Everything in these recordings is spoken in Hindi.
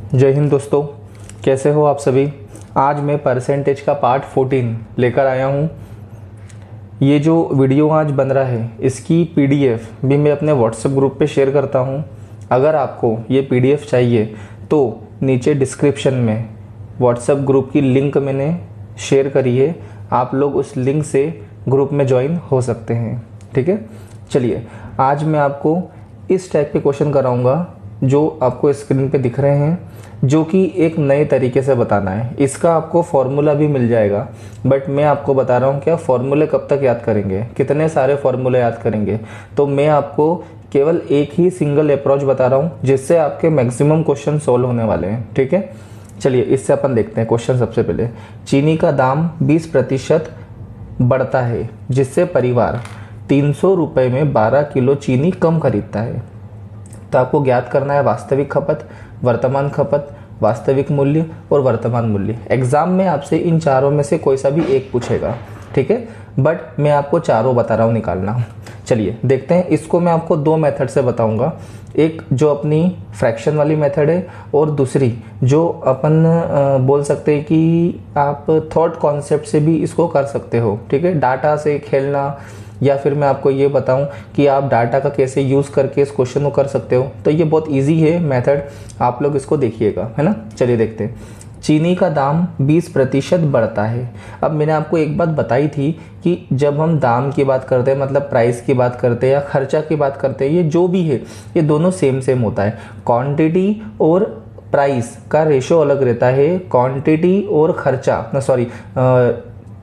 जय हिंद दोस्तों, कैसे हो आप सभी। आज मैं परसेंटेज का पार्ट 14 लेकर आया हूँ। ये जो वीडियो आज बन रहा है इसकी पीडीएफ भी मैं अपने व्हाट्सएप ग्रुप पे शेयर करता हूँ। अगर आपको ये पीडीएफ चाहिए तो नीचे डिस्क्रिप्शन में व्हाट्सएप ग्रुप की लिंक मैंने शेयर करी है, आप लोग उस लिंक से ग्रुप में ज्वाइन हो सकते हैं। ठीक है, चलिए आज मैं आपको इस टाइप के क्वेश्चन कराऊंगा जो आपको स्क्रीन पे दिख रहे हैं, जो कि एक नए तरीके से बताना है। इसका आपको फॉर्मूला भी मिल जाएगा, बट मैं आपको बता रहा हूँ क्या फॉर्मूले कब तक याद करेंगे, कितने सारे फॉर्मूले याद करेंगे। तो मैं आपको केवल एक ही सिंगल अप्रोच बता रहा हूँ जिससे आपके मैक्सिमम क्वेश्चन सोल्व होने वाले हैं। ठीक है, चलिए इससे अपन देखते हैं क्वेश्चन। सबसे पहले, चीनी का दाम 20% बढ़ता है जिससे परिवार 300 रुपये में 12 किलो चीनी कम खरीदता है। तो आपको ज्ञात करना है वास्तविक खपत, वर्तमान खपत, वास्तविक मूल्य और वर्तमान मूल्य। एग्जाम में आपसे इन चारों में से कोई सा भी एक पूछेगा, ठीक है, बट मैं आपको चारों बता रहा हूँ निकालना। चलिए देखते हैं। इसको मैं आपको दो मेथड से बताऊंगा, एक जो अपनी फ्रैक्शन वाली मेथड है और दूसरी जो अपन बोल सकते हैं कि आप थॉट कॉन्सेप्ट से भी इसको कर सकते हो। ठीक है, डाटा से खेलना, या फिर मैं आपको ये बताऊं कि आप डाटा का कैसे यूज़ करके इस क्वेश्चन को कर सकते हो। तो ये बहुत इजी है मेथड, आप लोग इसको देखिएगा, है ना। चलिए देखते हैं। चीनी का दाम 20% बढ़ता है। अब मैंने आपको एक बात बताई थी कि जब हम दाम की बात करते हैं, मतलब प्राइस की बात करते हैं या खर्चा की बात करते हैं, ये जो भी है ये दोनों सेम सेम होता है। क्वांटिटी और प्राइस का रेशो अलग रहता है, क्वांटिटी और खर्चा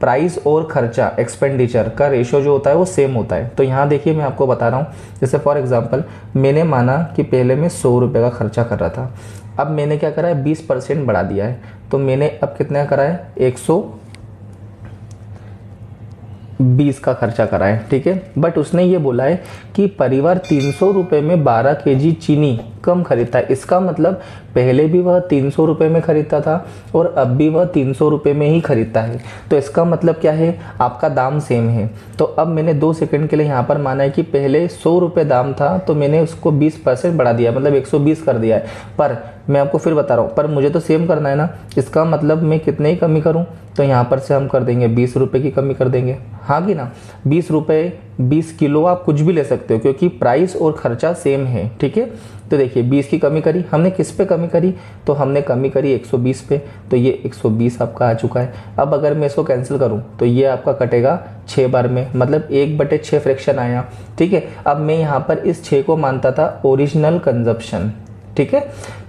प्राइस और खर्चा एक्सपेंडिचर का रेशो जो होता है वो सेम होता है। तो यहाँ देखिए मैं आपको बता रहा हूँ, जैसे फॉर एग्जांपल मैंने माना कि पहले मैं 100 रुपये का खर्चा कर रहा था, अब मैंने क्या करा है 20% बढ़ा दिया है, तो मैंने अब कितना करा है 120 का खर्चा करा है। ठीक है, बट उसने ये बोला है कि परिवार 300 रुपये में 12 केजी चीनी कम खरीदता है। इसका मतलब पहले भी वह 300 रुपये में खरीदता था और अब भी वह 300 रुपये में ही खरीदता है। तो इसका मतलब क्या है, आपका दाम सेम है। तो अब मैंने 2 सेकंड के लिए यहाँ पर माना है कि पहले 100 रुपये दाम था तो मैंने उसको 20% बढ़ा दिया, मतलब 120 कर दिया है। पर मैं आपको फिर बता रहा हूँ, पर मुझे तो सेम करना है ना। इसका मतलब मैं कितने ही कमी करूँ, तो यहाँ पर से हम कर देंगे 20 रुपये की कमी कर देंगे, हाँ कि ना। 20 रुपये 20 किलो आप कुछ भी ले सकते हो क्योंकि प्राइस और खर्चा सेम है। ठीक है, तो देखिए 20 की कमी करी हमने, किस पे कमी करी, तो हमने कमी करी 120 पे, तो ये 120 आपका आ चुका है। अब अगर मैं इसको कैंसिल करूं तो ये आपका कटेगा 6 बार में, मतलब 1/6 फ्रैक्शन आया। ठीक है, अब मैं यहाँ पर इस 6 को मानता था ओरिजिनल कंजप्शन। ठीक है,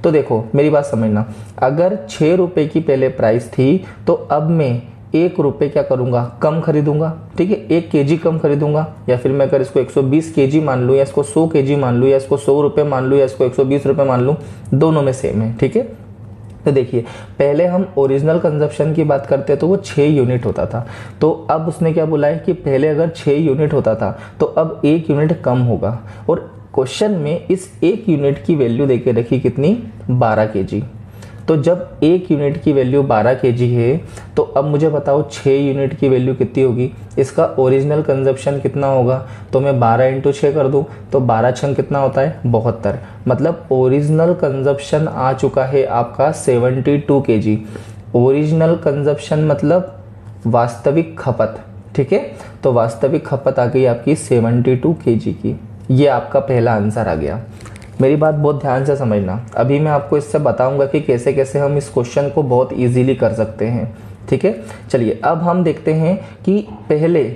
तो देखो मेरी बात समझना, अगर 6 रुपये की पहले प्राइस थी तो अब मैं 1 रुपये क्या करूंगा, कम खरीदूंगा। ठीक है, 1 केजी कम खरीदूंगा, या फिर मैं अगर इसको 120 केजी मान लूँ, या इसको 100 केजी मान लूँ, या इसको 100 रुपये मान लूँ, या इसको 120 रुपये मान लूँ, दोनों में सेम है। ठीक है, तो देखिए पहले हम ओरिजिनल कंजप्शन की बात करते हैं तो वो 6 यूनिट होता था, तो अब उसने क्या बोला है कि पहले अगर 6 यूनिट होता था तो अब 1 यूनिट कम होगा। और क्वेश्चन में इस 1 यूनिट की वैल्यू देके रखी कितनी, 12 केजी। तो जब 1 यूनिट की वैल्यू 12 केजी है तो अब मुझे बताओ 6 यूनिट की वैल्यू कितनी होगी, इसका ओरिजिनल कंजप्शन कितना होगा। तो मैं 12 × 6 कर दूं तो 12 छंग कितना होता है, 72। मतलब ओरिजिनल कंजप्शन आ चुका है आपका 72 केजी। ओरिजिनल कंजप्शन मतलब वास्तविक खपत। ठीक है, तो वास्तविक खपत आ गई आपकी 72 केजी की। ये आपका पहला आंसर आ गया। मेरी बात बहुत ध्यान से समझना, अभी मैं आपको इससे बताऊंगा कि कैसे कैसे हम इस क्वेश्चन को बहुत इजीली कर सकते हैं। ठीक है, चलिए अब हम देखते हैं कि पहले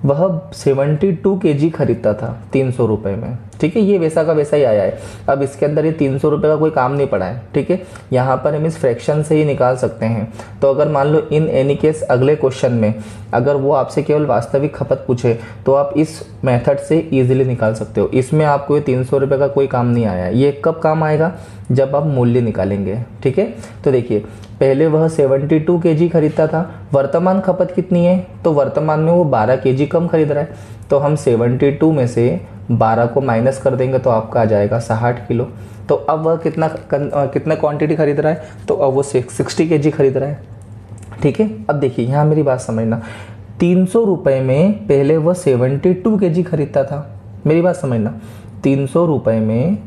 वह 72 केजी खरीदता था 300 रुपये में। ठीक है, ये वैसा का वैसा ही आया है। अब इसके अंदर ये 300 रुपये का कोई काम नहीं पड़ा है। ठीक है, यहाँ पर हम इस फ्रैक्शन से ही निकाल सकते हैं। तो अगर मान लो इन एनी केस अगले क्वेश्चन में अगर वो आपसे केवल वास्तविक खपत पूछे तो आप इस मेथड से इजीली निकाल सकते हो। इसमें आपको ये 300 रुपये का कोई काम नहीं आया। ये कब काम आएगा, जब आप मूल्य निकालेंगे। ठीक है, तो देखिए पहले वह 72 केजी खरीदता था, वर्तमान खपत कितनी है, तो वर्तमान में वो 12 केजी कम खरीद रहा है। तो हम 72 में से 12 को माइनस कर देंगे तो आपका आ जाएगा 60 किलो। तो अब वह कितना क्वांटिटी खरीद रहा है, तो अब वो 60 केजी खरीद रहा है। ठीक है, अब देखिए यहाँ मेरी बात समझना, 300 रुपये में पहले वह 72 केजी खरीदता था। मेरी बात समझना, 300 रुपये में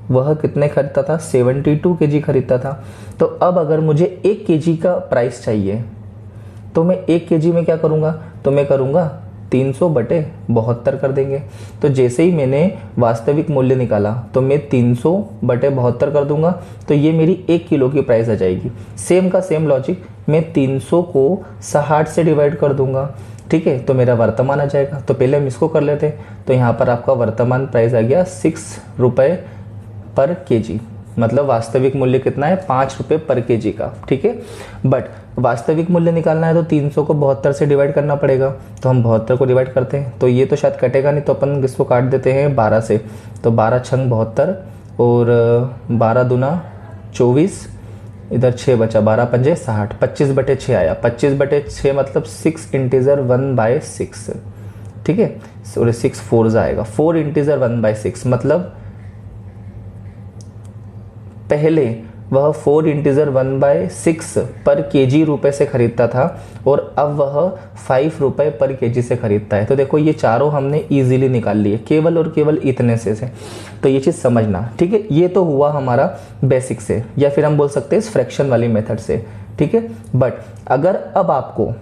वह कितने खरीदता था, 72 केजी खरीदता था। तो अब अगर मुझे 1 केजी का प्राइस चाहिए तो मैं 1 केजी में क्या करूँगा, तो मैं करूँगा 300/72 कर देंगे। तो जैसे ही मैंने वास्तविक मूल्य निकाला तो मैं 300/72 कर दूंगा, तो ये मेरी 1 किलो की प्राइस आ जाएगी। सेम का सेम लॉजिक, मैं 300 को 60 से डिवाइड कर दूंगा, ठीक है, तो मेरा वर्तमान आ जाएगा। तो पहले हम इसको कर लेते हैं। तो यहाँ पर आपका वर्तमान प्राइस आ गया 6 रुपये पर केजी, मतलब वास्तविक मूल्य कितना है, 5 रुपये पर केजी का, ठीक है। बट वास्तविक मूल्य निकालना है तो 300 को 72 से डिवाइड करना पड़ेगा। तो हम 72 को डिवाइड करते हैं, तो ये तो शायद कटेगा नहीं, तो अपन इसको काट देते हैं 12 से। तो 12 छंग 72 और 12 दूना 24, इधर 6 बचा, 12 पंजे 60, 25/6 आया। 25/6 मतलब 6 इंटीजर 1/6, ठीक है, और 6 4 आएगा, 4 इंटीजर 1/6 मतलब पहले वह 4 इंटीजर 1/6 पर केजी रुपए से खरीदता था और अब वह 5 रुपए पर केजी से खरीदता है। तो देखो ये चारों हमने इजीली निकाल लिए केवल और केवल इतने से। तो ये चीज़ समझना, ठीक है। ये तो हुआ हमारा बेसिक से, या फिर हम बोल सकते हैं इस फ्रैक्शन वाली मेथड से, ठीक है। बट अगर अब आपको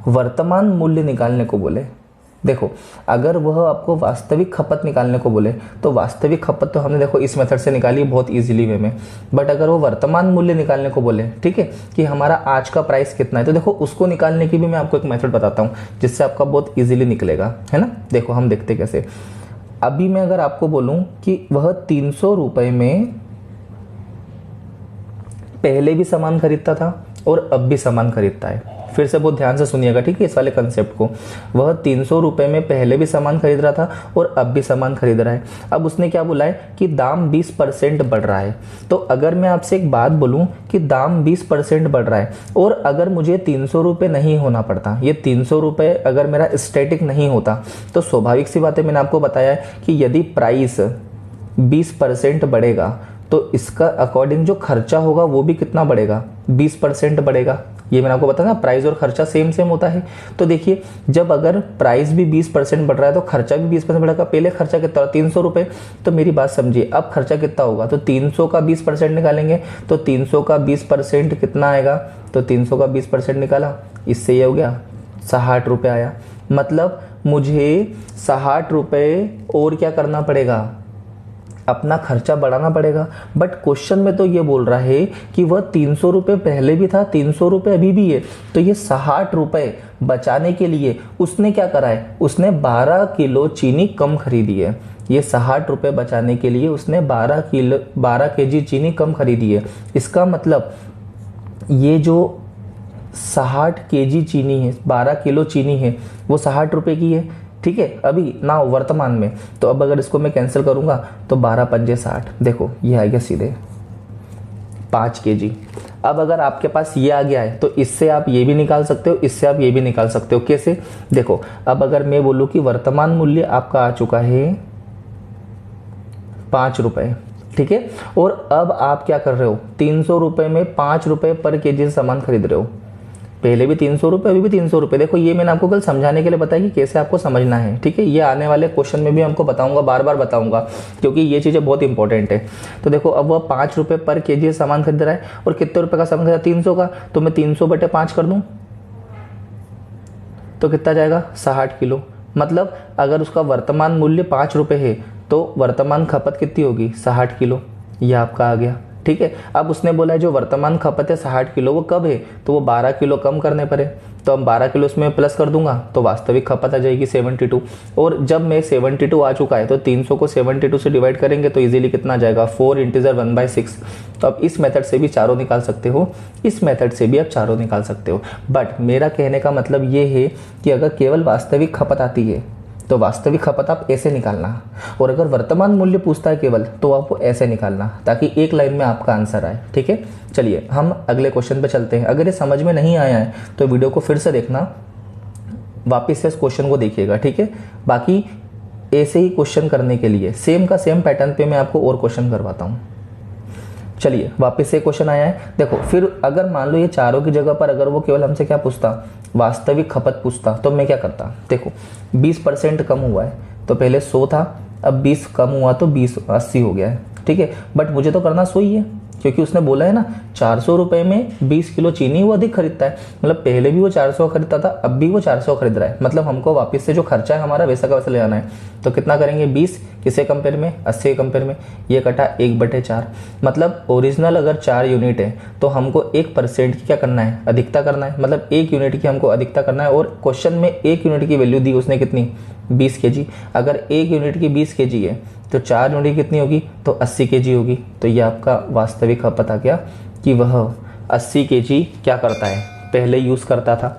वर्तमान मूल्य निकालने को बोले, देखो अगर वह आपको वास्तविक खपत निकालने को बोले तो वास्तविक खपत तो हमने देखो इस मेथड से निकाली बहुत इजीली वे में। बट अगर वो वर्तमान मूल्य निकालने को बोले, ठीक है, कि हमारा आज का प्राइस कितना है, तो देखो उसको निकालने की भी मैं आपको एक मेथड बताता हूँ जिससे आपका बहुत इजीली निकलेगा, है ना। देखो हम देखते कैसे। अभी मैं अगर आपको बोलूँ कि वह 300 रुपये में पहले भी सामान खरीदता था और अब भी सामान खरीदता है, फिर से बहुत ध्यान से सुनिएगा, ठीक है, इस वाले कंसेप्ट को। वह 300 रुपये में पहले भी सामान खरीद रहा था और अब भी सामान खरीद रहा है। अब उसने क्या बोला है कि दाम 20% बढ़ रहा है। तो अगर मैं आपसे एक बात बोलूं कि दाम 20% बढ़ रहा है और अगर मुझे 300 रुपये नहीं होना पड़ता, ये 300 रुपये अगर मेरा स्टैटिक नहीं होता, तो स्वाभाविक सी बात है, मैंने आपको बताया है कि यदि प्राइस 20% बढ़ेगा तो इसका अकॉर्डिंग जो खर्चा होगा वो भी कितना बढ़ेगा, 20% बढ़ेगा। ये मैंने आपको बताया ना, प्राइस और खर्चा सेम सेम होता है। तो देखिए जब अगर प्राइस भी 20% बढ़ रहा है तो खर्चा भी 20% बढ़ेगा। पहले खर्चा कितना, 300 रुपये, तो मेरी बात समझिए, अब खर्चा कितना होगा, तो 300 का 20% निकालेंगे, तो 300 का 20% कितना आएगा, तो 300 का 20% निकाला, इससे ये हो गया 60 रुपये आया। मतलब मुझे 60 रुपये और क्या करना पड़ेगा, अपना खर्चा बढ़ाना पड़ेगा। बट क्वेश्चन में तो ये बोल रहा है कि वह 300 रुपये पहले भी था, 300 रुपये अभी भी है। तो ये 60 रुपये बचाने के लिए उसने क्या करा है, उसने 12 किलो चीनी कम खरीदी है। ये 60 रुपये बचाने के लिए उसने 12 केजी चीनी कम खरीदी है। इसका मतलब ये जो 60 केजी चीनी है, 12 किलो चीनी है, वो 60 रुपये की है, ठीक है, अभी ना वर्तमान में। तो अब अगर इसको मैं कैंसिल करूंगा तो 12 पंजे 60, देखो ये आ गया सीधे 5 केजी। अब अगर आपके पास ये आ गया है तो इससे आप ये भी निकाल सकते हो, इससे आप ये भी निकाल सकते हो। कैसे, देखो अब अगर मैं बोलूं कि वर्तमान मूल्य आपका आ चुका है 5 रुपये, ठीक है, और अब आप क्या कर रहे हो, 300 रुपये में 5 रुपये पर केजी सामान खरीद रहे हो। पहले भी 300 रुपये, अभी भी 300 रुपये। देखो ये मैंने आपको कल समझाने के लिए बताया कि कैसे आपको समझना है, ठीक है। ये आने वाले क्वेश्चन में भी हमको बताऊंगा, बार बार बताऊंगा, क्योंकि ये चीज़ें बहुत इंपॉर्टेंट है। तो देखो अब वह 5 रुपये पर केजी सामान खरीद रहा है और कितने रुपए का सामान खरीदा, 300 का। तो मैं 300/5 कर दूं तो कितना जाएगा, 60 किलो। मतलब अगर उसका वर्तमान मूल्य 5 रुपये है तो वर्तमान खपत कितनी होगी, 60 किलो। यह आपका आ गया, ठीक है। अब उसने बोला है जो वर्तमान खपत है 60 किलो, वो कब है, तो वो 12 किलो कम करने पर है। तो अब 12 किलो उसमें प्लस कर दूंगा तो वास्तविक खपत आ जाएगी 72। और जब मैं 72 आ चुका है तो 300 को 72 से डिवाइड करेंगे तो इजीली कितना जाएगा, 4 इंटीजर 1/6। तो अब इस मेथड से भी चारों निकाल सकते हो, इस मेथड से भी आप चारों निकाल सकते हो। बट मेरा कहने का मतलब ये है कि अगर केवल वास्तविक खपत आती है तो वास्तविक खपत आप ऐसे निकालना, और अगर वर्तमान मूल्य पूछता है केवल तो आपको ऐसे निकालना, ताकि एक लाइन में आपका आंसर आए, ठीक है। चलिए हम अगले क्वेश्चन पे चलते हैं। अगर ये समझ में नहीं आया है तो वीडियो को फिर से देखना, वापस से इस क्वेश्चन को देखिएगा, ठीक है। बाकी ऐसे ही क्वेश्चन करने के लिए सेम का सेम पैटर्न पे मैं आपको और क्वेश्चन करवाता हूँ। चलिए वापस से क्वेश्चन आया है, देखो फिर अगर मान लो ये चारों की जगह पर अगर वो केवल हमसे क्या पूछता, वास्तविक खपत पूछता, तो मैं क्या करता। देखो 20% कम हुआ है तो पहले 100 था, अब 20 कम हुआ तो 20 80 हो गया है, ठीक है, बट मुझे तो करना सो ही है, क्योंकि उसने बोला है ना 400 रुपए में 20 किलो चीनी वो अधिक खरीदता है, मतलब पहले भी वो 400 खरीदता था, अब भी वो 400 खरीद रहा है, मतलब हमको वापस से जो खर्चा है हमारा वैसा का वैसा ले आना है। तो कितना करेंगे 20 किसे कंपेयर में, 80 के कंपेयर में, ये कटा 1/4, मतलब ओरिजिनल अगर 4 यूनिट है तो हमको 1% की क्या करना है, अधिकता करना है, मतलब 1 यूनिट की हमको अधिकता करना है। और क्वेश्चन में 1 यूनिट की वैल्यू दी उसने कितनी, 20 kg। अगर 1 यूनिट की 20 kg है तो 4 यूनिट कितनी होगी, तो 80 kg होगी। तो ये आपका वास्तविक खपत आ गया कि वह 80 kg क्या करता है, पहले यूज़ करता था,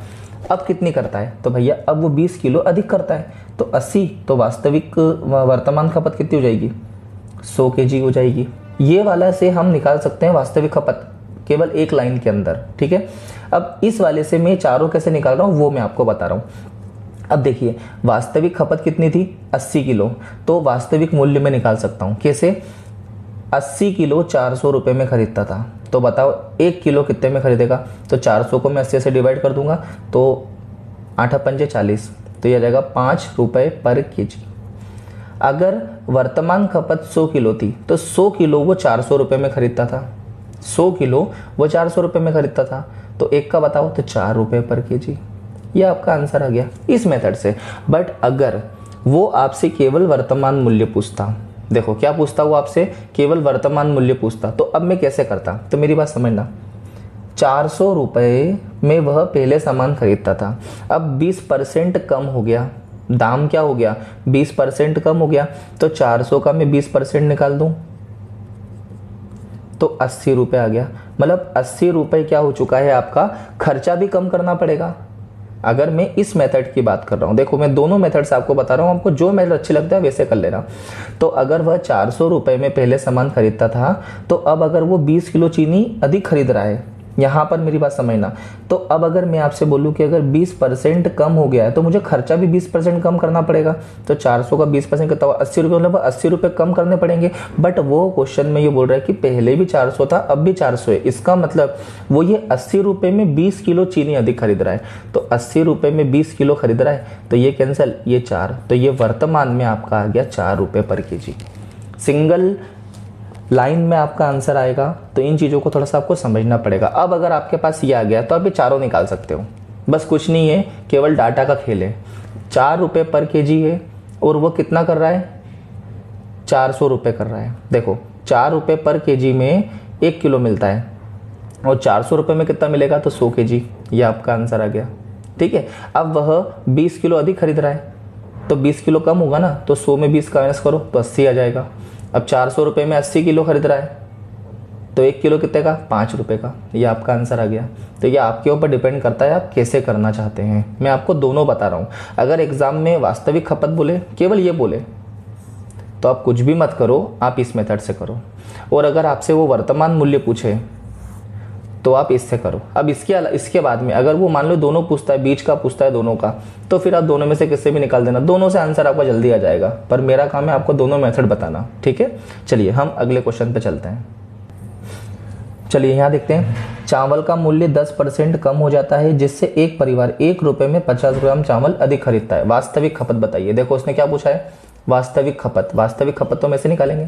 अब कितनी करता है, तो भैया अब वो 20 किलो अधिक करता है, तो 80, तो वास्तविक वर्तमान खपत कितनी हो जाएगी, 100 kg हो जाएगी। ये वाला से हम निकाल सकते हैं वास्तविक खपत केवल एक लाइन के अंदर, ठीक है। अब इस वाले से मैं चारों कैसे निकाल रहा हूँ वो मैं आपको बता रहा हूँ। अब देखिए वास्तविक खपत कितनी थी, 80 किलो, तो वास्तविक मूल्य में निकाल सकता हूँ कैसे, 80 किलो 400 रुपये में खरीदता था, तो बताओ 1 किलो कितने में खरीदेगा, तो 400 को मैं 80 से डिवाइड कर दूंगा, तो 8 पंजे 40, तो यह जाएगा 5 रुपये पर केजी। अगर वर्तमान खपत 100 किलो थी तो 100 किलो वो 400 रुपये में खरीदता था, 100 किलो वो 400 रुपये में खरीदता था, तो एक का बताओ तो 4 रुपये पर केजी। ये आपका आंसर आ गया इस मेथड से। बट अगर वो आपसे केवल वर्तमान मूल्य पूछता, देखो क्या पूछता, वो आपसे केवल वर्तमान मूल्य पूछता, तो अब मैं कैसे करता, तो मेरी बात समझना, 400 रुपये में वह पहले सामान खरीदता था, अब 20% कम हो गया, दाम क्या हो गया 20% कम हो गया, तो 400 का मैं 20% निकाल दूं तो 80 रुपये आ गया, मतलब 80 रुपये क्या हो चुका है आपका, खर्चा भी कम करना पड़ेगा। अगर मैं इस मेथड की बात कर रहा हूं, देखो मैं दोनों मेथड से आपको बता रहा हूं, आपको जो मेथड अच्छी लगता है वैसे कर लेना। तो अगर वह 400 रुपये में पहले सामान खरीदता था, तो अब अगर वो 20 किलो चीनी अधिक खरीद रहा है, यहाँ पर मेरी बात समझना, तो अब अगर मैं आपसे बोलूँ कि अगर 20% कम हो गया है तो मुझे खर्चा भी 20% कम करना पड़ेगा, तो 400 का 20% कितना हुआ 80 रुपये, मतलब 80 रुपये कम करने पड़ेंगे। बट वो क्वेश्चन में ये बोल रहा है कि पहले भी 400 था अब भी 400 है, इसका मतलब वो ये 80 रुपये में 20 किलो चीनी अधिक खरीद रहा है, तो 80 रुपये में 20 किलो खरीद रहा है, तो ये कैंसिल, ये 4, तो ये वर्तमान में आपका आ गया 4 रुपये पर केजी। सिंगल लाइन में आपका आंसर आएगा, तो इन चीज़ों को थोड़ा सा आपको समझना पड़ेगा। अब अगर आपके पास ये आ गया तो आप ये चारों निकाल सकते हो, बस कुछ नहीं है, केवल डाटा का खेल है। 4 रुपये पर केजी है और वो कितना कर रहा है, 400 रुपये कर रहा है। देखो 4 रुपये पर केजी में 1 किलो मिलता है और 400 रुपये में कितना मिलेगा, तो 100 केजी, ये आपका आंसर आ गया, ठीक है। अब वह 20 किलो अधिक खरीद रहा है, तो 20 किलो कम होगा ना, तो 100 में 20 का माइनस करो तो 80 आ जाएगा। अब 400 रुपये में 80 किलो खरीद रहा है, तो 1 किलो कितने का, 5 रुपये का, ये आपका आंसर आ गया। तो ये आपके ऊपर डिपेंड करता है आप कैसे करना चाहते हैं, मैं आपको दोनों बता रहा हूँ। अगर एग्जाम में वास्तविक खपत बोले, केवल ये बोले, तो आप कुछ भी मत करो, आप इस मेथड से करो। और अगर आपसे वो वर्तमान मूल्य पूछे तो आप इससे करो। अब इसके बाद में अगर वो मान लो दोनों पूछता है, बीच का पूछता है दोनों का, तो फिर आप दोनों में से किससे भी निकाल देना, दोनों से आंसर आपका जल्दी आ जाएगा। पर मेरा काम है आपको दोनों मेथड बताना, ठीक है। चलिए हम अगले क्वेश्चन पे चलते हैं। चलिए यहाँ देखते हैं, चावल का मूल्य 10% कम हो जाता है जिससे एक परिवार 1 रुपये में 50 ग्राम चावल अधिक खरीदता है, वास्तविक खपत बताइए। देखो उसने क्या पूछा है, वास्तविक खपत। वास्तविक खपत तो हम ऐसे निकालेंगे,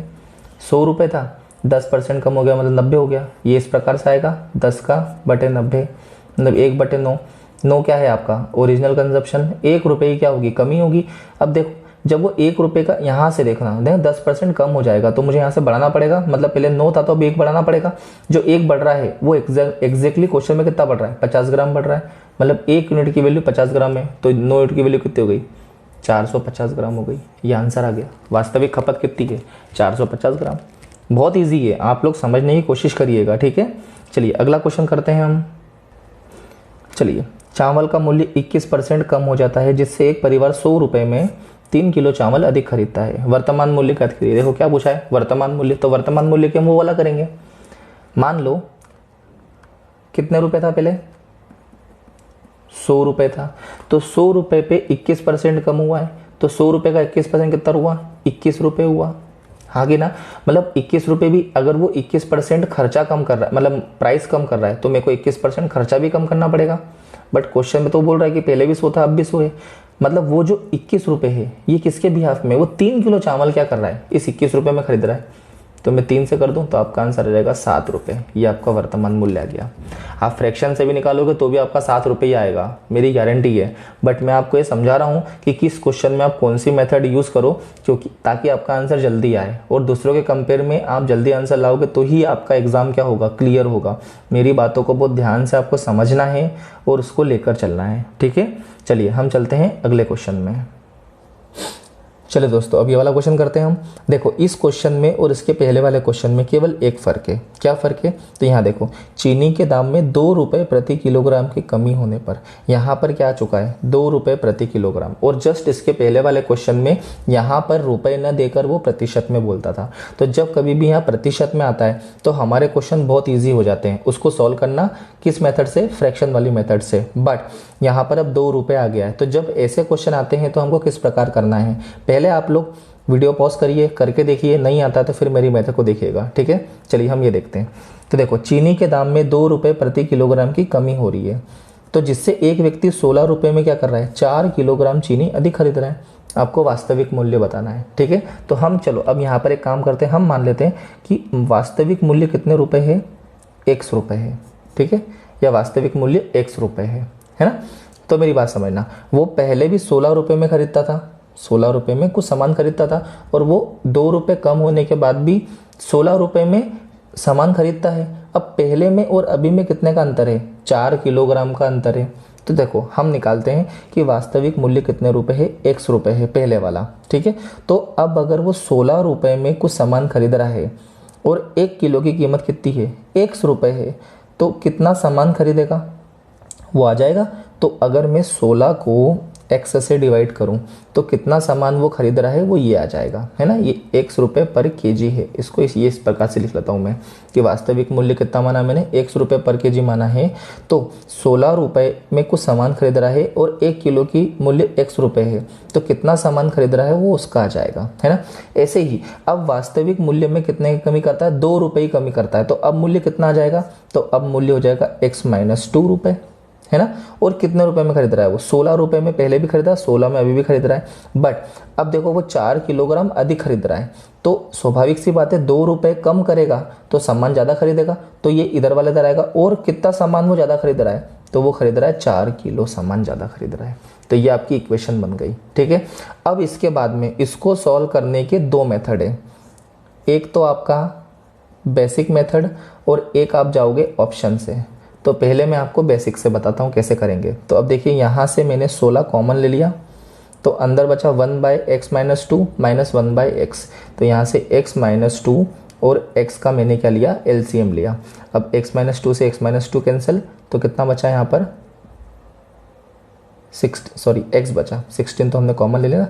100 रुपये था, 10% कम हो गया मतलब 90 हो गया, ये इस प्रकार से आएगा 10 का बटे 90, मतलब 1/9। 9 क्या है आपका ओरिजिनल कंजप्शन, 1 रुपये की क्या होगी, कमी होगी। अब देखो जब वो 1 रुपये का यहाँ से देखना, देखो 10% कम हो जाएगा तो मुझे यहाँ से बढ़ाना पड़ेगा, मतलब पहले 9 था तो अब 1 बढ़ाना पड़ेगा। जो 1 बढ़ रहा है वो एग्जैक्टली क्वेश्चन में कितना बढ़ रहा है, 50 ग्राम बढ़ रहा है, मतलब 1 यूनिट की वैल्यू 50 ग्राम है, तो 9 यूनिट की वैल्यू कितनी हो गई, 450 ग्राम हो गई। ये आंसर आ गया। वास्तविक खपत कितनी है, 450 ग्राम। बहुत इजी है, आप लोग समझने की कोशिश करिएगा, ठीक है। चलिए अगला क्वेश्चन करते हैं हम। चलिए, चावल का मूल्य 21% कम हो जाता है जिससे एक परिवार 100 रुपये में 3 किलो चावल अधिक खरीदता है, वर्तमान मूल्य का करिए। देखो क्या पूछा है, वर्तमान मूल्य, तो वर्तमान मूल्य के हम वो वाला करेंगे। मान लो कितने रुपए था पहले, 100 रुपये था, तो 100 रुपये पे 21% कम हुआ है, तो 100 रुपये का 21% कितना हुआ, 21 रुपये हुआ, हाँ कि ना। मतलब 21 रुपये भी अगर वो 21% खर्चा कम कर रहा है, मतलब प्राइस कम कर रहा है, तो मेरे को 21% खर्चा भी कम करना पड़ेगा। बट क्वेश्चन में तो बोल रहा है कि पहले भी 100 था अब भी 100 है, मतलब वो जो 21 रुपये है ये किसके बिहाफ में, वो 3 किलो चावल क्या कर रहा है, इस 21 रुपये में खरीद रहा है। तो मैं 3 से कर दूं तो आपका आंसर आ जाएगा 7 रुपये। ये आपका वर्तमान मूल्य आ गया। आप फ्रैक्शन से भी निकालोगे तो भी आपका 7 रुपये ही आएगा, मेरी गारंटी है। बट मैं आपको ये समझा रहा हूँ कि किस क्वेश्चन में आप कौन सी मेथड यूज़ करो, क्योंकि ताकि आपका आंसर जल्दी आए और दूसरों के कंपेयर में आप जल्दी आंसर लाओगे तो ही आपका एग्जाम क्या होगा, क्लियर होगा। मेरी बातों को बहुत ध्यान से आपको समझना है और उसको लेकर चलना है, ठीक है। चलिए हम चलते हैं अगले क्वेश्चन में। चलिए दोस्तों, अब ये वाला क्वेश्चन करते हैं हम। देखो, इस क्वेश्चन में और इसके पहले वाले क्वेश्चन में केवल एक फ़र्क है। क्या फ़र्क है? तो यहाँ देखो, चीनी के दाम में 2 रुपये प्रति किलोग्राम की कमी होने पर यहाँ पर क्या आ चुका है, 2 रुपये प्रति किलोग्राम। और जस्ट इसके पहले वाले क्वेश्चन में यहाँ पर रुपये न देकर वो प्रतिशत में बोलता था। तो जब कभी भी यहाँ प्रतिशत में आता है तो हमारे क्वेश्चन बहुत ईजी हो जाते हैं उसको सॉल्व करना। किस मेथड से? फ्रैक्शन वाली मेथड से। बट यहाँ पर अब 2 रुपये आ गया है, तो जब ऐसे क्वेश्चन आते हैं तो हमको किस प्रकार करना है, पहले आप लोग वीडियो पॉज करिए, करके देखिए, नहीं आता तो फिर मेरी मेथड को देखिएगा, ठीक है। चलिए हम ये देखते हैं। तो देखो, चीनी के दाम में 2 रुपये प्रति किलोग्राम की कमी हो रही है, तो जिससे एक व्यक्ति 16 रुपये में क्या कर रहा है, 4 किलोग्राम चीनी अधिक खरीद रहा है। आपको वास्तविक मूल्य बताना है, ठीक है। तो हम चलो अब यहाँ पर एक काम करते हैं, हम मान लेते हैं कि वास्तविक मूल्य कितने रुपए है, x रुपये है, ठीक है, या वास्तविक मूल्य x रुपये है ना। तो मेरी बात समझना, वो पहले भी 16 रुपये में खरीदता था, 16 रुपये में कुछ सामान खरीदता था, और वो 2 रुपये कम होने के बाद भी 16 रुपये में सामान खरीदता है। अब पहले में और अभी में कितने का अंतर है, 4 किलोग्राम का अंतर है। तो देखो हम निकालते हैं कि वास्तविक मूल्य कितने रुपए है, x रुपये है पहले वाला, ठीक है। तो अब अगर वो 16 रुपये में कुछ सामान खरीद रहा है और 1 किलो की कीमत कितनी है, x रुपये है, तो कितना सामान खरीदेगा, वो आ जाएगा। तो अगर मैं 16 को x से डिवाइड करूं तो कितना सामान वो खरीद रहा है, वो ये आ जाएगा, है ना। ये x रुपये पर केजी है, इसको इस प्रकार से लिख लेता हूं मैं कि वास्तविक मूल्य कितना माना मैंने, x रुपये पर केजी माना है। तो 16 रुपये में कुछ सामान खरीद रहा है और 1 किलो की मूल्य x रुपये है, तो कितना सामान खरीद रहा है वो उसका आ जाएगा, है ना। ऐसे ही अब वास्तविक मूल्य में कितने की कमी करता है, 2 रुपये की कमी करता है। तो अब मूल्य कितना आ जाएगा, तो अब मूल्य हो जाएगा x माइनस 2 रुपये, है ना। और कितने रुपए में खरीद रहा है वो, 16 रुपए में पहले भी खरीदा, 16 में अभी भी खरीद रहा है। बट अब देखो वो 4 किलोग्राम अधिक खरीद रहा है, तो स्वाभाविक सी बात है 2 रुपए कम करेगा तो सामान ज़्यादा खरीदेगा, तो ये इधर वाले इधर आएगा। और कितना सामान वो ज़्यादा खरीद रहा है, तो वो खरीद रहा है 4 किलो सामान ज़्यादा खरीद रहा है। तो ये आपकी इक्वेशन बन गई, ठीक है। अब इसके बाद में इसको सॉल्व करने के 2 मेथड है, एक तो आपका बेसिक मेथड और एक आप जाओगे ऑप्शन से। तो पहले मैं आपको बेसिक से बताता हूँ कैसे करेंगे। तो अब देखिए यहाँ से मैंने 16 कॉमन ले लिया, तो अंदर बचा 1/x माइनस 2 माइनस 1/x। तो यहाँ से x माइनस 2 और x का मैंने क्या लिया, LCM लिया। अब x माइनस 2 से x माइनस 2 कैंसिल, तो कितना बचा यहाँ पर, x बचा, 16 तो हमने कॉमन ले लिया,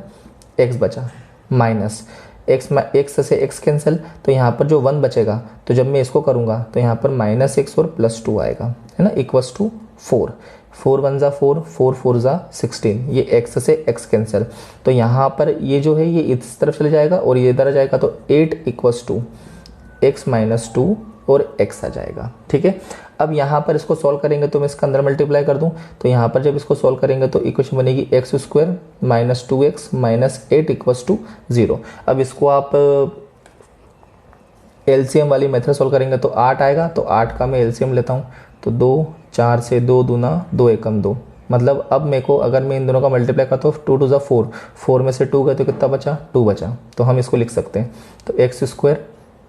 x बचा माइनस x से x कैंसिल, तो यहाँ पर जो 1 बचेगा, तो जब मैं इसको करूँगा तो यहाँ पर -x और +2 आएगा, है ना, इक्वल्स टू 4। 4 1 जा 4, 4 4 जा 16, ये x से x कैंसिल, तो यहाँ पर ये जो है ये इस तरफ चले जाएगा और ये इधर आ जाएगा, तो 8 इक्वल्स टू x माइनस 2 और x आ जाएगा, ठीक है। अब यहाँ पर इसको सॉल्व करेंगे तो मैं इसका अंदर मल्टीप्लाई कर दूँ, तो यहाँ पर जब इसको सॉल्व करेंगे तो इक्वेशन बनेगी x² minus 2x minus 8 equals to 0। अब इसको आप LCM वाली मेथड सॉल्व करेंगे तो 8 आएगा, तो 8 का मैं LCM लेता हूँ, तो 2 4 से 2 दूना 2 एकम 2, मतलब अब मेरे को अगर मैं इन दोनों का मल्टीप्लाई करता हूँ 2 2 4, 4 में से 2 गए तो कितना बचा, 2 बचा। तो हम इसको लिख सकते हैं, तो x²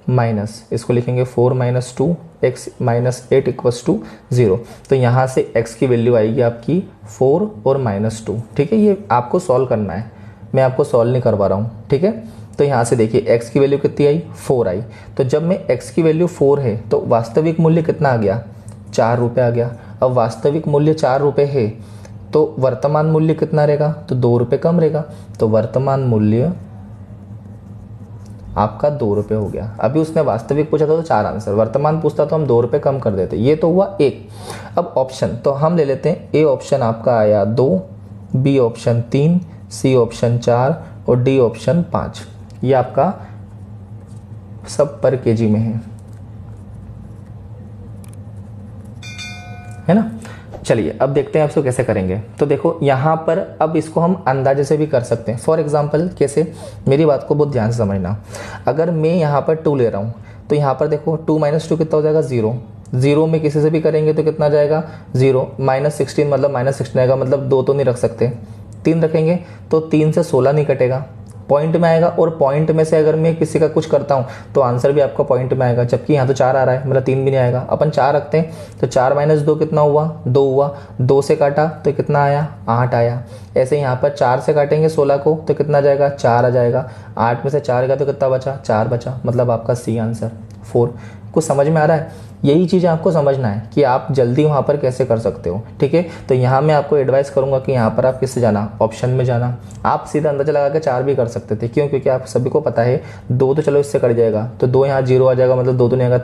माइनस इसको लिखेंगे 4 minus 2 x minus 8 equals to 0। तो यहाँ से x की वैल्यू आएगी आपकी 4 और -2, ठीक है। ये आपको सॉल्व करना है, मैं आपको सॉल्व नहीं करवा रहा हूँ, ठीक है। तो यहाँ से देखिए x की वैल्यू कितनी आई, 4 आई। तो जब मैं x की वैल्यू 4 है तो वास्तविक मूल्य कितना आ गया, 4 रुपये आ गया। अब वास्तविक मूल्य 4 रुपये है तो वर्तमान मूल्य कितना रहेगा, तो 2 रुपये कम रहेगा, तो वर्तमान मूल्य आपका 2 रुपये हो गया। अभी उसने वास्तविक पूछा था तो 4 आंसर, वर्तमान पूछता तो हम 2 रुपये कम कर देते, ये तो हुआ एक। अब ऑप्शन तो हम ले लेते हैं, ए ऑप्शन आपका आया 2, बी ऑप्शन 3, सी ऑप्शन 4 और डी ऑप्शन 5। ये आपका सब पर केजी में है ना। चलिए अब देखते हैं आप इसको कैसे करेंगे। तो देखो यहाँ पर अब इसको हम अंदाजे से भी कर सकते हैं। फॉर एग्जांपल कैसे, मेरी बात को बहुत ध्यान से समझना। अगर मैं यहाँ पर 2 ले रहा हूँ तो यहाँ पर देखो 2 - 2 कितना हो जाएगा 0। 0 में किसी से भी करेंगे तो कितना जाएगा 0। -16 मतलब -16 आएगा, मतलब 2 तो नहीं रख सकते, 3 रखेंगे तो 3 से 16 नहीं कटेगा, पॉइंट में आएगा। और पॉइंट में से अगर मैं किसी का कुछ करता हूँ तो आंसर भी आपका पॉइंट में आएगा, जबकि यहाँ तो 4 आ रहा है, मतलब 3 भी नहीं आएगा। अपन 4 रखते हैं तो 4 - 2 कितना हुआ 2 हुआ, 2 से काटा तो कितना आया 8 आया। ऐसे यहाँ पर 4 से काटेंगे 16 को तो कितना जाएगा 4 आ जाएगा। 8 में से 4 गया तो कितना बचा 4 बचा, मतलब आपका सी आंसर 4। कुछ समझ में आ रहा है? यही चीज़ आपको समझना है कि आप जल्दी वहाँ पर कैसे कर सकते हो, ठीक है। तो यहाँ मैं आपको एडवाइस करूँगा कि यहाँ पर आप किससे जाना, ऑप्शन में जाना। आप सीधा अंदाजा लगा के 4 भी कर सकते थे, क्यों? क्योंकि आप सभी को पता है 2 तो चलो इससे कट जाएगा, तो 2 यहाँ 0 आ जाएगा, मतलब 2 तो नहीं आएगा।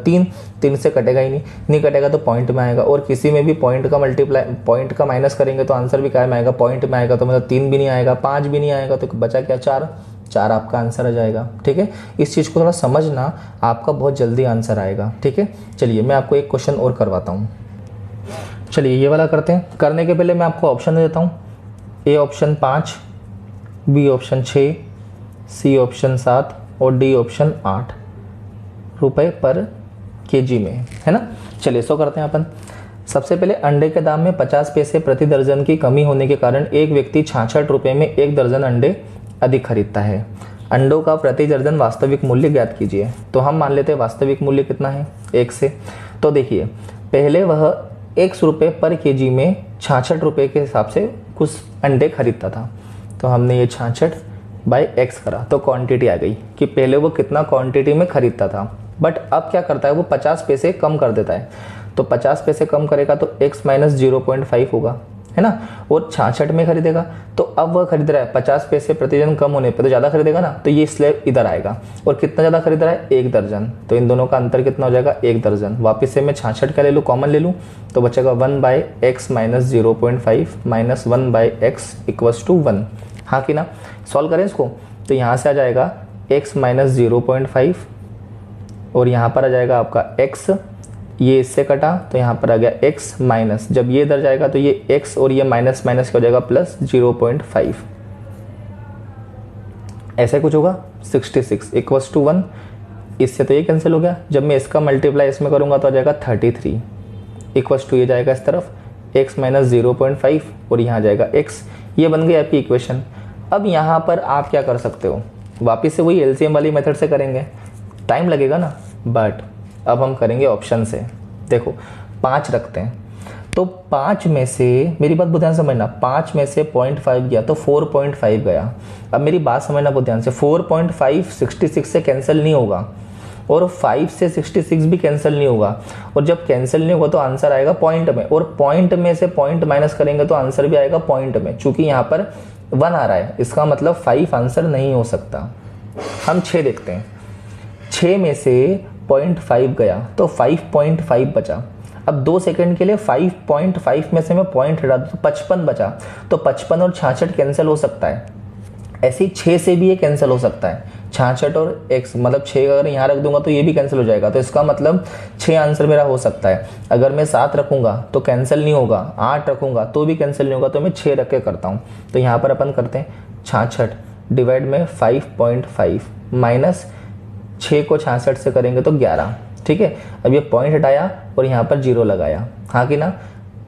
3 से कटेगा ही नहीं कटेगा तो पॉइंट में आएगा। और किसी में भी पॉइंट का माइनस करेंगे तो आंसर भी क्या में आएगा, पॉइंट में आएगा। तो मतलब 3 भी नहीं आएगा, 5 भी नहीं आएगा, तो बचा क्या 4 आपका आंसर आ जाएगा, ठीक है। इस चीज़ को थोड़ा समझना, आपका बहुत जल्दी आंसर आएगा, ठीक है। चलिए मैं आपको एक क्वेश्चन और करवाता हूँ। चलिए ये वाला करते हैं। करने के पहले मैं आपको ऑप्शन दे देता हूँ। A option 5, B option 6, C option 7 और डी ऑप्शन 8 रुपये पर केजी में, है ना। चलिए इसको करते हैं अपन। सबसे पहले अंडे के दाम में 50 पैसे प्रति दर्जन की कमी होने के कारण एक व्यक्ति 66 रुपये में 1 दर्जन अंडे अधिक खरीदता है। अंडों का प्रति दर्जन वास्तविक मूल्य ज्ञात कीजिए। तो हम मान लेते हैं वास्तविक मूल्य कितना है 1 से। तो देखिए पहले वह 100 रुपये पर केजी में 66 रुपये के हिसाब से कुछ अंडे खरीदता था। तो हमने ये 66/x करा तो क्वांटिटी आ गई कि पहले वो कितना क्वांटिटी में खरीदता था। बट अब क्या करता है वो 50 पैसे कम कर देता है। तो 50 पैसे कम करेगा तो x - 0.5 होगा, है ना। और 66 में खरीदेगा तो अब वह खरीद रहा है 50 पैसे प्रतिदिन कम होने पे तो ज़्यादा खरीदेगा ना, तो ये स्लैब इधर आएगा। और कितना ज़्यादा खरीद रहा है 1 दर्जन, तो इन दोनों का अंतर कितना हो जाएगा 1 दर्जन। वापस से मैं 66 का ले लूँ, कॉमन ले लूँ, तो बचेगा 1/x - 0.5 - 1/x = 1। हाँ कि ना। सॉल्व करें इसको तो यहाँ से आ जाएगा x - 0.5 और यहाँ पर आ जाएगा आपका x, ये इससे कटा तो यहाँ पर आ गया x माइनस, जब ये इधर जाएगा तो ये x और ये माइनस माइनस क्या हो जाएगा +0.5, ऐसे कुछ होगा। 66 = 1। इससे तो ये कैंसिल हो गया। जब मैं इसका मल्टीप्लाई इसमें करूँगा तो आ जाएगा 33 = ये जाएगा इस तरफ x - 0.5 और यहाँ जाएगा x। ये बन गई आपकी इक्वेशन। अब यहाँ पर आप क्या कर सकते हो, वापस से वही एलसीएम वाली मेथड से करेंगे, टाइम लगेगा ना, बट अब हम करेंगे ऑप्शन से। देखो 5 रखते हैं तो 5 में से, मेरी बात बहुत ध्यान समझना, 5 में से 0.5 गया तो 4.5 गया। अब मेरी बात समझना बहुत ध्यान से, 4.5 66 से कैंसिल नहीं होगा और 5 से 66 भी कैंसिल नहीं होगा। और जब कैंसिल नहीं होगा तो आंसर आएगा पॉइंट में, और पॉइंट में से पॉइंट माइनस करेंगे तो आंसर भी आएगा पॉइंट में। चूंकि यहाँ पर 1 आ रहा है इसका मतलब 5 आंसर नहीं हो सकता। हम 6 देखते हैं। 6 में से 0.5 गया तो 5.5 बचा। अब 2 सेकंड के लिए 5.5 में से मैं पॉइंट हटा दूं तो 55 बचा। तो 55 और 66 कैंसिल हो सकता है। ऐसे ही 6 से भी ये कैंसिल हो सकता है, 66 और x, मतलब 6 अगर यहाँ रख दूंगा तो ये भी कैंसिल हो जाएगा। तो इसका मतलब 6 आंसर मेरा हो सकता है। अगर मैं 7 रखूंगा तो कैंसिल नहीं होगा, 8 रखूंगा तो भी कैंसिल नहीं होगा, तो मैं 6 रख के करता हूँ। तो यहाँ पर अपन करते हैं 66 डिवाइड में 5.5 माइनस 6 को 66 से करेंगे तो 11, ठीक है। अब ये पॉइंट हटाया और यहाँ पर 0 लगाया, हाँ कि ना।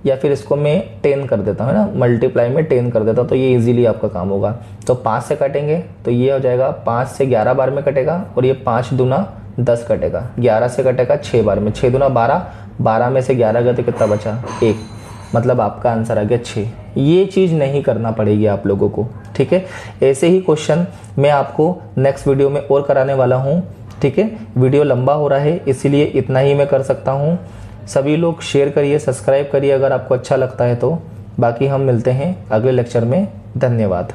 या फिर इसको मैं 10 कर देता हूँ ना, मल्टीप्लाई में 10 कर देता हूँ, तो ये इजीली आपका काम होगा। तो 5 से काटेंगे तो ये हो जाएगा 5 से 11 बार में कटेगा, और ये 5 दूना 10 कटेगा, 11 से कटेगा 6 बार में, 6 दूना 12, 12 में से 11 गया तो कितना बचा 1, मतलब आपका आंसर आ गया 6। ये चीज़ नहीं करना पड़ेगी आप लोगों को, ठीक है। ऐसे ही क्वेश्चन मैं आपको नेक्स्ट वीडियो में और कराने वाला हूँ, ठीक है। वीडियो लंबा हो रहा है इसीलिए इतना ही मैं कर सकता हूँ। सभी लोग शेयर करिए, सब्सक्राइब करिए अगर आपको अच्छा लगता है तो। बाकी हम मिलते हैं अगले लेक्चर में। धन्यवाद।